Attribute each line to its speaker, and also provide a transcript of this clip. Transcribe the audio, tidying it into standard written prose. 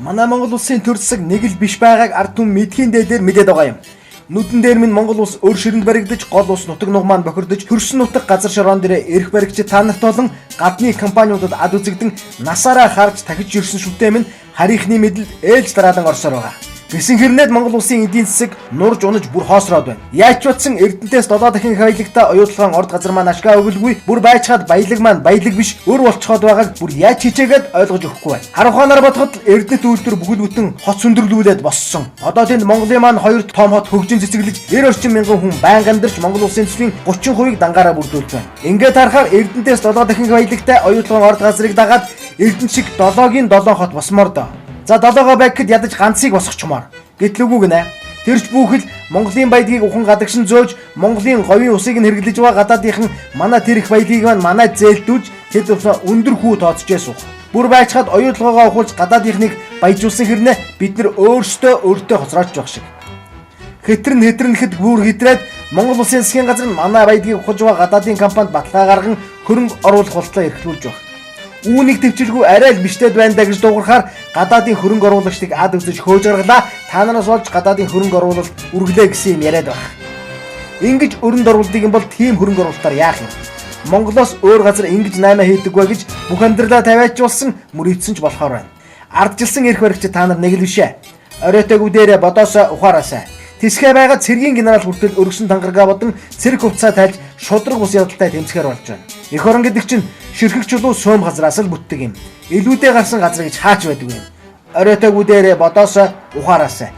Speaker 1: Манай Монгол улсын төр засаг нэг л биш байгааг ард түмэн мэдхийн дээлээр мэдээд байгаа юм. Нүдэн дээр минь Монгол улс өр ширэнд баригдаж, гол улс нутаг нуг маань бохирдож, хөрсөн нутаг газар шороон дээр эрх баригчид та нарт болон гадны компаниудад ад үзэгдэн насаараа харж тахиж ирсэн шүтээ минь харийнхны мэдэл ээлж дараадан орсоор байгаа. Гэсэн хэрнээд Монгол улсын эдийн засаг нурж унаж бүр хоосроод байна. Яаж ч утсан Эрдэнэтээс 7 дахин их баялагтай оюутлагын орд газар маань ашгаа өгөлгүй, бүр байцгаад баялаг маань баялаг биш, өр болцоход байгааг бүр яаж хичээгээд ойлгож өгөхгүй байна. Харанхуанаар бодоход Эрдэнэт үйлдвэр бүхэл бүтэн хот сүндэрлүүлээд боссон. Одоо тэнд Монголын маань хоёр том хот хөгжин цэцэглэж 90 орчим мянган хүн байнга амьдарч Монгол улсын төсвийн 30%-ийг дангаараа бүрдүүлж байна. Ингээд харахаар Эрдэнэтээс 7 дахин их баялагтай оюутлагын орд газрыг дагаад Эрдэнэт шиг 7-гийн 7 хот босмоор доо. За 7-гоо байхад ядаж ганцыг босгочмоор. Гэтэл үгүй гинэ. Тэрч бүхэл Монголын баялагийг ухан гадагшин зөөж, Монголын говийн усыг нь хэрэглэж байгаа гадаадынхан манай тэр их баялагийг маань манай зээлдүүлж тэр тусаа өндөр хүү тооцож ясуух. Бүр байцгаад оюутлагаа ухуулж гадаадынхныг баяжуулсан хэрнээ бид нар өөртөө хоцроож явах шиг. Хэтрэнэхэд бүр хэтрээд Монгол улсын засгийн газар нь манай баялагийг ухаж байгаа гадаадын компанид баталгаа гарган хөрөнгө оруулах болтлоо эрхлүүлж байна. Үүнийг төвчилгүй арай л биштэд байна да гэж дуугархаар гадаадын хөрөнгө оруулагчдыг ад үзэж хөөж гаргалаа. Та нараас болж гадаадын хөрөнгө оруулалт үргэлээ гэсэн юм яриад байна. Ингэж өрөнд оруулдаг юм бол тийм хөрөнгө оруулалтаар яах юм? Монголоос өөр газар ингэж наймаа хийдэг бай гэж бүх амьдралаа тавиачулсан мөрийдсэн ч болохоор байна. Арджилсан эрх баригчид та нар нэг л бишээ. Оройтойгоо дээрээ бодоосоо ухаараасаа. Тэсгээ байгаад цэргийн генерал хүртэл өргөсөн тангаргаа бодон цэрэг хувцас тайлж шудраг ус явдалтай тэмцэхээр болж байна. Эх орон гэдэг чинь ширхэг чулуу сөөм газраас л бүтдэг юм. Илүүдээ гарсан газар гэж хаач байдаг юм. Оройтойгоо дээрээ бодоосоо ухаараасаа.